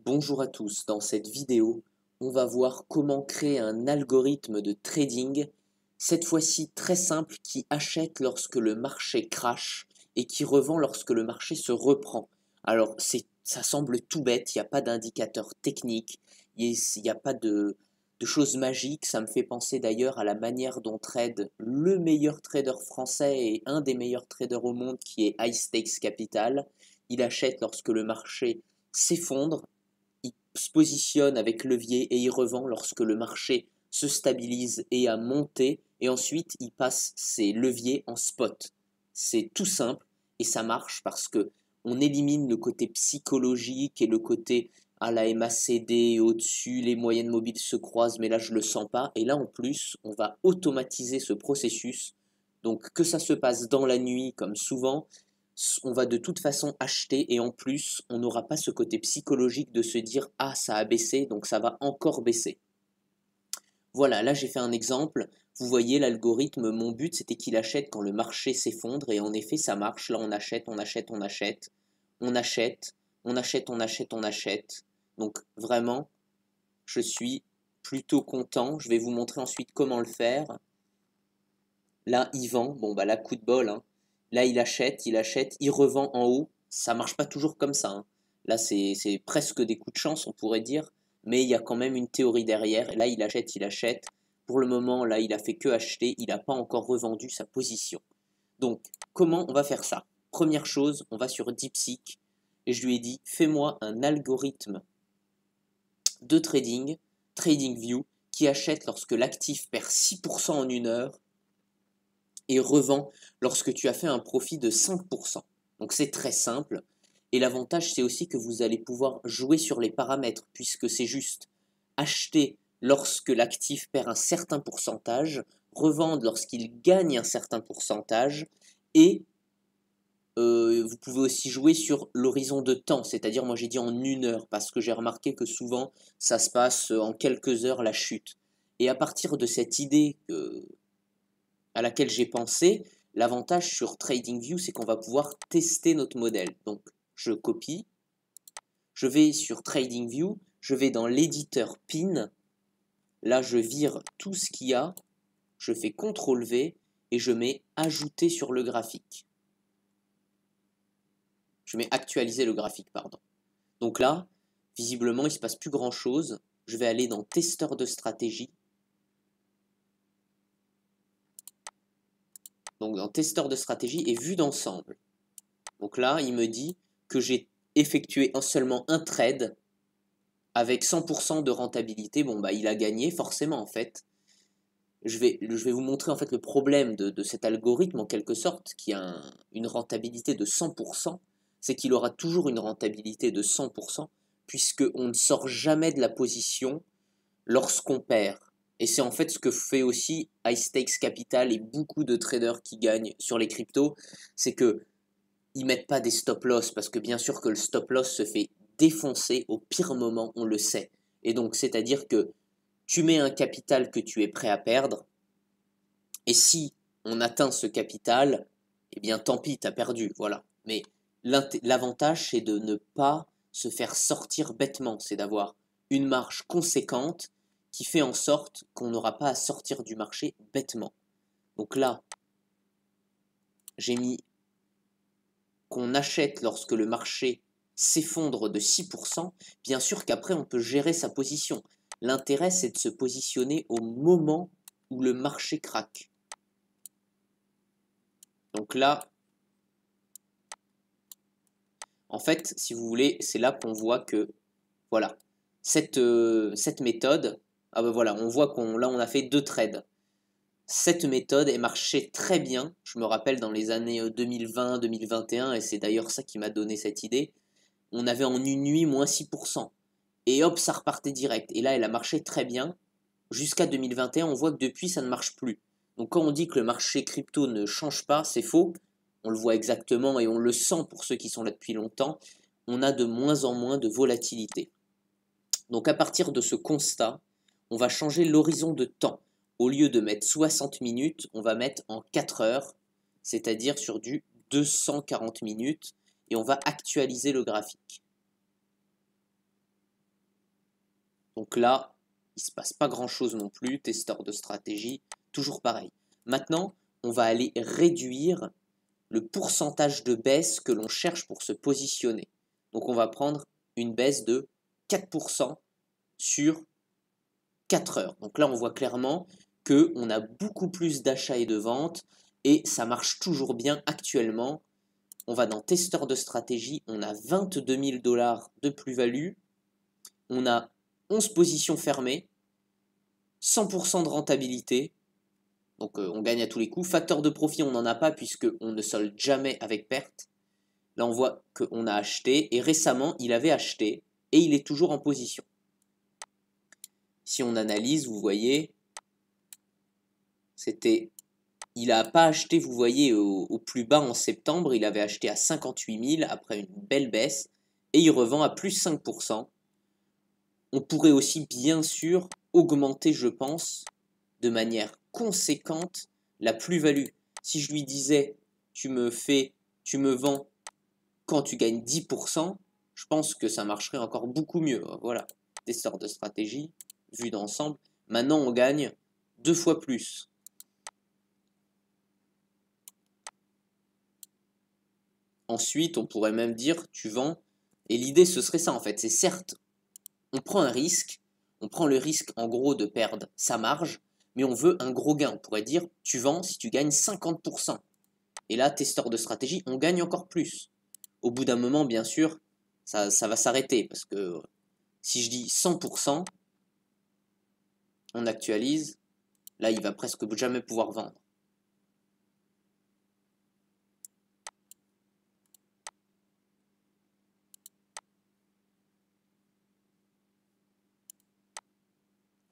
Bonjour à tous, dans cette vidéo, on va voir comment créer un algorithme de trading, cette fois-ci très simple, qui achète lorsque le marché crache et qui revend lorsque le marché se reprend. Alors, ça semble tout bête, il n'y a pas d'indicateur technique, il n'y a pas de choses magiques, ça me fait penser d'ailleurs à la manière dont trade le meilleur trader français et un des meilleurs traders au monde qui est High Stakes Capital. Il achète lorsque le marché s'effondre, il se positionne avec levier et il revend lorsque le marché se stabilise et a monté, et ensuite il passe ses leviers en spot. C'est tout simple et ça marche parce que on élimine le côté psychologique et le côté à la MACD au-dessus, les moyennes mobiles se croisent, mais là je le sens pas. Et là en plus, on va automatiser ce processus. Donc que ça se passe dans la nuit comme souvent, on va de toute façon acheter et en plus, on n'aura pas ce côté psychologique de se dire ah ça a baissé donc ça va encore baisser. Voilà, là j'ai fait un exemple. Vous voyez l'algorithme, mon but c'était qu'il achète quand le marché s'effondre et en effet ça marche. Là on achète, on achète, on achète, on achète, on achète, on achète, on achète. Donc vraiment, je suis plutôt content. Je vais vous montrer ensuite comment le faire. Là, il vend, bon bah là, coup de bol, hein. Là, il achète, il revend en haut. Ça marche pas toujours comme ça, hein. Là, c'est presque des coups de chance, on pourrait dire, mais il y a quand même une théorie derrière. Et là, il achète, il achète. Pour le moment, là, il a fait que acheter, il n'a pas encore revendu sa position. Donc, comment on va faire ça? Première chose, on va sur DeepSeek et je lui ai dit, fais-moi un algorithme de trading, TradingView, qui achète lorsque l'actif perd 6% en une heure et revend lorsque tu as fait un profit de 5%. Donc c'est très simple. Et l'avantage, c'est aussi que vous allez pouvoir jouer sur les paramètres, puisque c'est juste acheter lorsque l'actif perd un certain pourcentage, revendre lorsqu'il gagne un certain pourcentage, et vous pouvez aussi jouer sur l'horizon de temps, c'est-à-dire moi j'ai dit en une heure, parce que j'ai remarqué que souvent ça se passe en quelques heures la chute. Et à partir de cette idée à laquelle j'ai pensé, l'avantage sur TradingView, c'est qu'on va pouvoir tester notre modèle. Donc, je copie, je vais sur TradingView, je vais dans l'éditeur PIN, là je vire tout ce qu'il y a, je fais CTRL V et je mets ajouter sur le graphique. Je mets actualiser le graphique, pardon. Donc là, visiblement, il ne se passe plus grand chose. Je vais aller dans testeur de stratégie. Donc dans testeur de stratégie et vue d'ensemble. Donc là, il me dit que j'ai effectué seulement un trade avec 100% de rentabilité. Bon, bah, il a gagné, forcément, en fait. Je vais vous montrer, en fait, le problème de cet algorithme, en quelque sorte, qui a une rentabilité de 100%, c'est qu'il aura toujours une rentabilité de 100%, puisqu'on ne sort jamais de la position lorsqu'on perd. Et c'est en fait ce que fait aussi High Stakes Capital et beaucoup de traders qui gagnent sur les cryptos, c'est que ils mettent pas des stop loss parce que bien sûr que le stop loss se fait défoncer au pire moment, on le sait. Et donc c'est-à-dire que tu mets un capital que tu es prêt à perdre et si on atteint ce capital, eh bien tant pis, tu as perdu, voilà. Mais l'avantage c'est de ne pas se faire sortir bêtement, c'est d'avoir une marge conséquente qui fait en sorte qu'on n'aura pas à sortir du marché bêtement. Donc là, j'ai mis qu'on achète lorsque le marché s'effondre de 6%, bien sûr qu'après on peut gérer sa position. L'intérêt c'est de se positionner au moment où le marché craque. Donc là, en fait, si vous voulez, c'est là qu'on voit que, voilà, cette méthode, ah ben voilà, on voit qu'on là on a fait deux trades. Cette méthode, elle marchait très bien, je me rappelle dans les années 2020-2021, et c'est d'ailleurs ça qui m'a donné cette idée, on avait en une nuit moins 6%. Et hop, ça repartait direct. Et là, elle a marché très bien. Jusqu'à 2021, on voit que depuis, ça ne marche plus. Donc quand on dit que le marché crypto ne change pas, c'est faux. On le voit exactement et on le sent pour ceux qui sont là depuis longtemps. On a de moins en moins de volatilité. Donc à partir de ce constat, on va changer l'horizon de temps. Au lieu de mettre 60 minutes, on va mettre en 4 heures, c'est-à-dire sur du 240 minutes, et on va actualiser le graphique. Donc là, il ne se passe pas grand-chose non plus, testeur de stratégie, toujours pareil. Maintenant, on va aller réduire le pourcentage de baisse que l'on cherche pour se positionner. Donc on va prendre une baisse de 4% sur 4 heures. Donc là, on voit clairement qu'on a beaucoup plus d'achats et de ventes et ça marche toujours bien actuellement. On va dans testeur de stratégie, on a 22 000 $ de plus-value, on a 11 positions fermées, 100% de rentabilité, donc on gagne à tous les coups. Facteur de profit, on n'en a pas puisqu'on ne solde jamais avec perte. Là, on voit qu'on a acheté et récemment, il avait acheté et il est toujours en position. Si on analyse, vous voyez, il n'a pas acheté, vous voyez, au plus bas en septembre, il avait acheté à 58 000 après une belle baisse et il revend à plus 5%. On pourrait aussi, bien sûr, augmenter, je pense, de manière conséquente la plus-value. Si je lui disais, tu me vends quand tu gagnes 10%, je pense que ça marcherait encore beaucoup mieux. Voilà, testeur de stratégie, vu d'ensemble. Maintenant, on gagne 2 fois plus. Ensuite, on pourrait même dire, tu vends. Et l'idée, ce serait ça, en fait. C'est certes, on prend un risque. On prend le risque, en gros, de perdre sa marge. Mais on veut un gros gain. On pourrait dire, tu vends si tu gagnes 50%. Et là, testeur de stratégie, on gagne encore plus. Au bout d'un moment, bien sûr, ça va s'arrêter. Parce que si je dis 100%, on actualise. Là, il va presque jamais pouvoir vendre.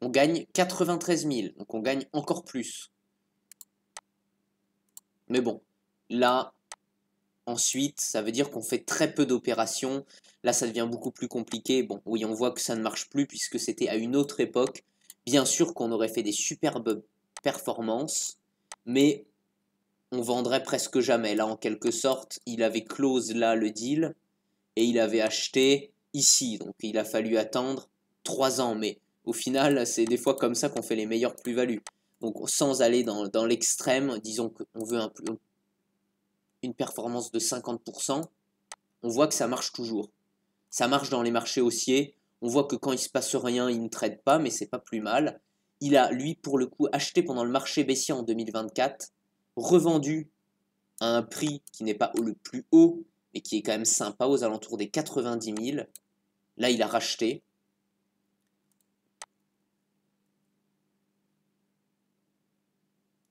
On gagne 93 000, donc on gagne encore plus. Mais bon, là, ensuite, ça veut dire qu'on fait très peu d'opérations. Là, ça devient beaucoup plus compliqué. Bon, oui, on voit que ça ne marche plus puisque c'était à une autre époque. Bien sûr qu'on aurait fait des superbes performances, mais on vendrait presque jamais. Là, en quelque sorte, il avait close là le deal et il avait acheté ici. Donc, il a fallu attendre 3 ans. Mais au final, c'est des fois comme ça qu'on fait les meilleures plus-values. Donc, sans aller dans l'extrême, disons qu'on veut une performance de 50%, on voit que ça marche toujours. Ça marche dans les marchés haussiers. On voit que quand il ne se passe rien, il ne trade pas, mais c'est pas plus mal. Il a, lui, pour le coup, acheté pendant le marché baissier en 2024, revendu à un prix qui n'est pas le plus haut, mais qui est quand même sympa, aux alentours des 90 000. Là, il a racheté.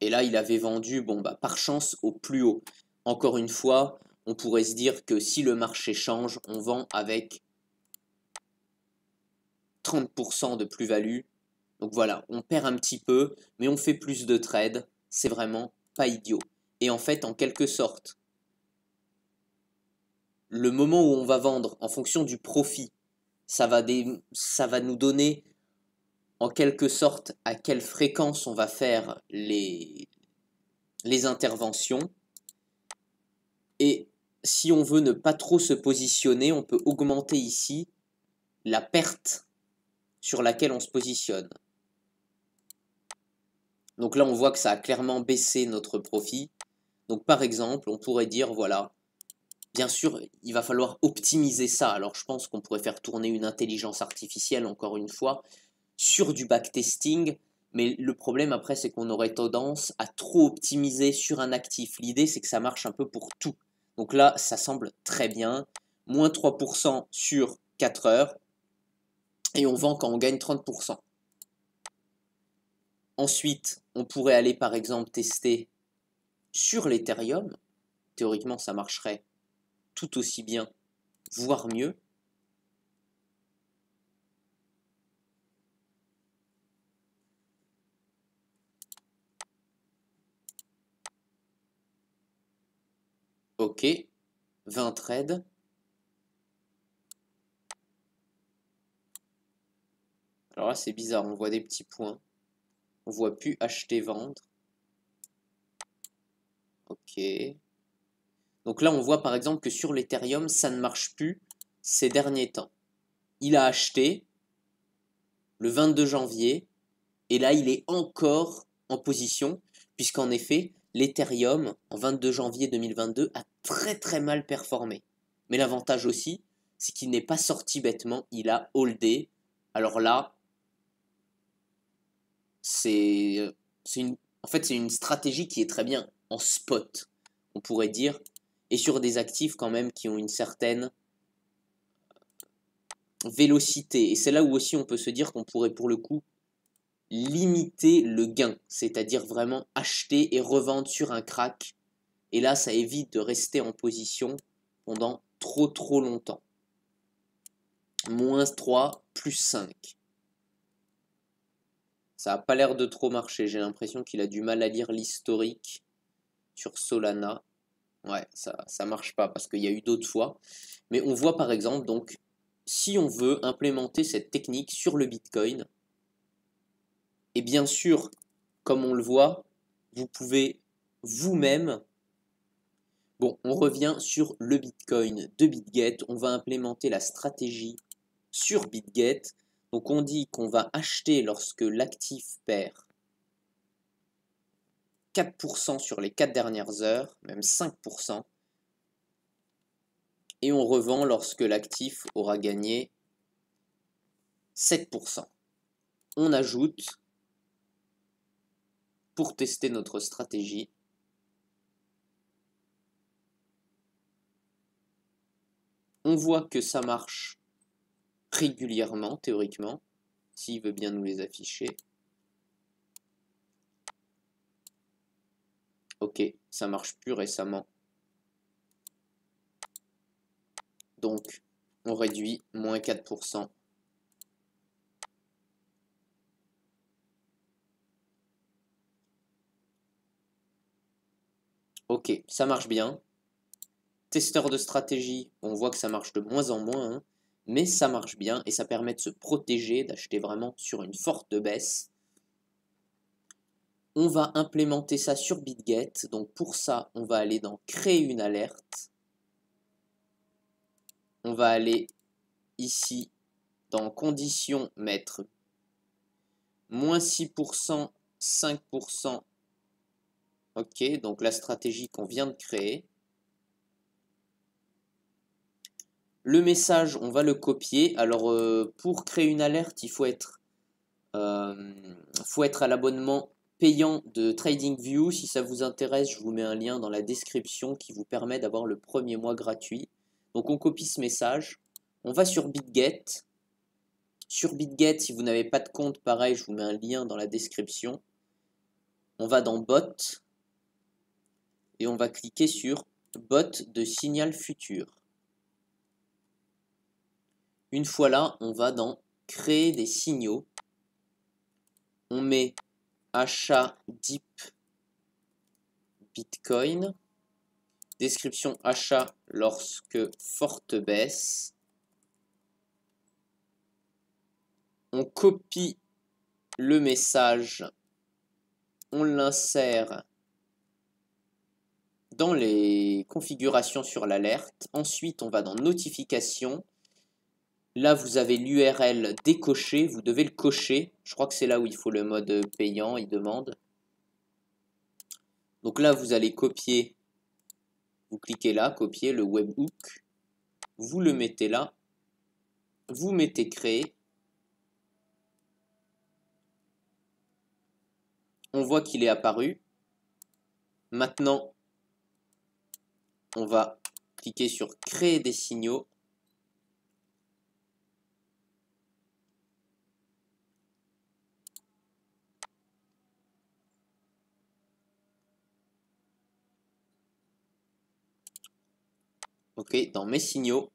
Et là, il avait vendu, bon, bah, par chance, au plus haut. Encore une fois, on pourrait se dire que si le marché change, on vend avec 30% de plus-value. Donc voilà, on perd un petit peu, mais on fait plus de trades. C'est vraiment pas idiot. Et en fait, en quelque sorte, le moment où on va vendre en fonction du profit, ça va nous donner en quelque sorte à quelle fréquence on va faire les interventions. Et si on veut ne pas trop se positionner, on peut augmenter ici la perte sur laquelle on se positionne. Donc là, on voit que ça a clairement baissé notre profit. Donc par exemple, on pourrait dire, voilà, bien sûr, il va falloir optimiser ça. Alors je pense qu'on pourrait faire tourner une intelligence artificielle, encore une fois, sur du backtesting. Mais le problème après, c'est qu'on aurait tendance à trop optimiser sur un actif. L'idée, c'est que ça marche un peu pour tout. Donc là, ça semble très bien. Moins 3% sur 4 heures. Et on vend quand on gagne 30%. Ensuite, on pourrait aller par exemple tester sur l'Ethereum. Théoriquement, ça marcherait tout aussi bien, voire mieux. Ok, 20 trades. Alors là, c'est bizarre, on voit des petits points. On voit plus acheter, vendre. Ok. Donc là, on voit par exemple que sur l'Ethereum, ça ne marche plus ces derniers temps. Il a acheté, le 22 janvier, et là il est encore en position, puisqu'en effet, l'Ethereum, en 22 janvier 2022, a très très mal performé. Mais l'avantage aussi, c'est qu'il n'est pas sorti bêtement, il a holdé. Alors là, en fait, c'est une stratégie qui est très bien en spot, on pourrait dire, et sur des actifs quand même qui ont une certaine vélocité. Et c'est là où aussi on peut se dire qu'on pourrait pour le coup limiter le gain, c'est-à-dire vraiment acheter et revendre sur un crack. Et là, ça évite de rester en position pendant trop longtemps. Moins 3, plus 5. Ça n'a pas l'air de trop marcher. J'ai l'impression qu'il a du mal à lire l'historique sur Solana. Ouais, ça marche pas parce qu'il y a eu d'autres fois. Mais on voit par exemple, donc, si on veut implémenter cette technique sur le Bitcoin, et bien sûr, comme on le voit, vous pouvez vous-même... Bon, on revient sur le Bitcoin de BitGet. On va implémenter la stratégie sur BitGet. Donc on dit qu'on va acheter lorsque l'actif perd 4% sur les 4 dernières heures, même 5%. Et on revend lorsque l'actif aura gagné 7%. On ajoute, pour tester notre stratégie, on voit que ça marche régulièrement, théoriquement, s'il veut bien nous les afficher. Ok, ça marche plus récemment. Donc, on réduit, moins 4%. Ok, ça marche bien. Testeur de stratégie, on voit que ça marche de moins en moins, hein, mais ça marche bien et ça permet de se protéger, d'acheter vraiment sur une forte baisse. On va implémenter ça sur BitGet. Donc pour ça, on va aller dans créer une alerte. On va aller ici dans conditions mettre moins 6%, 5%. Ok, donc la stratégie qu'on vient de créer. Le message, on va le copier. Alors pour créer une alerte, il faut être à l'abonnement payant de TradingView. Si ça vous intéresse, je vous mets un lien dans la description qui vous permet d'avoir le premier mois gratuit. Donc on copie ce message, on va sur BitGet. Sur BitGet, si vous n'avez pas de compte, pareil, je vous mets un lien dans la description. On va dans Bot et on va cliquer sur Bot de signal futur. Une fois là, on va dans Créer des signaux. On met achat dip Bitcoin. Description achat lorsque forte baisse. On copie le message, on l'insère dans les configurations sur l'alerte. Ensuite, on va dans notification. Là, vous avez l'URL décoché, vous devez le cocher. Je crois que c'est là où il faut le mode payant, il demande. Donc là, vous allez copier, vous cliquez là, copier le webhook, vous le mettez là, vous mettez créer. On voit qu'il est apparu. Maintenant, on va cliquer sur créer des signaux. Ok, dans mes signaux,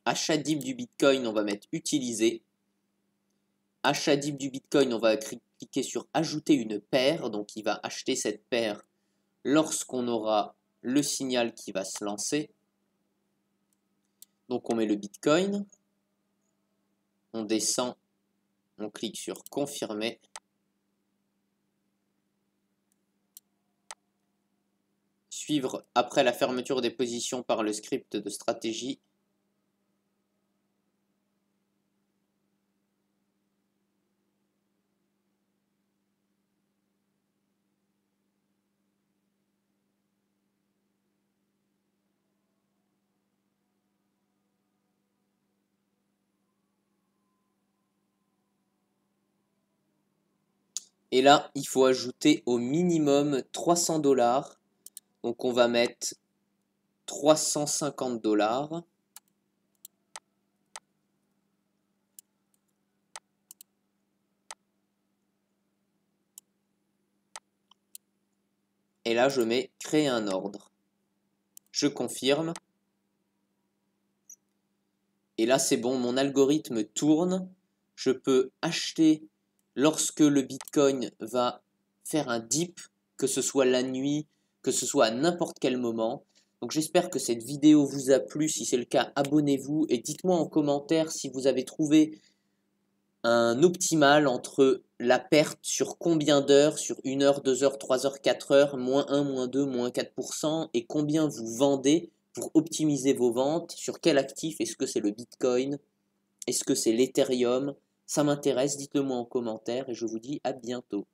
achat dip du Bitcoin, on va mettre utiliser. Achat dip du Bitcoin, on va cliquer sur ajouter une paire. Donc il va acheter cette paire lorsqu'on aura le signal qui va se lancer. Donc on met le Bitcoin. On descend. On clique sur confirmer. Suivre après la fermeture des positions par le script de stratégie. Et là, il faut ajouter au minimum 300 $. Donc on va mettre 350 $. Et là, je mets créer un ordre. Je confirme. Et là, c'est bon, mon algorithme tourne. Je peux acheter lorsque le Bitcoin va faire un dip, que ce soit la nuit, que ce soit à n'importe quel moment. Donc j'espère que cette vidéo vous a plu. Si c'est le cas, abonnez-vous et dites-moi en commentaire si vous avez trouvé un optimal entre la perte sur combien d'heures, sur 1 heure, 2 heures, 3 heures, 4 heures, moins 1, moins 2, moins 4%, et combien vous vendez pour optimiser vos ventes, sur quel actif, est-ce que c'est le Bitcoin, est-ce que c'est l'Ethereum, ça m'intéresse, dites-le moi en commentaire et je vous dis à bientôt.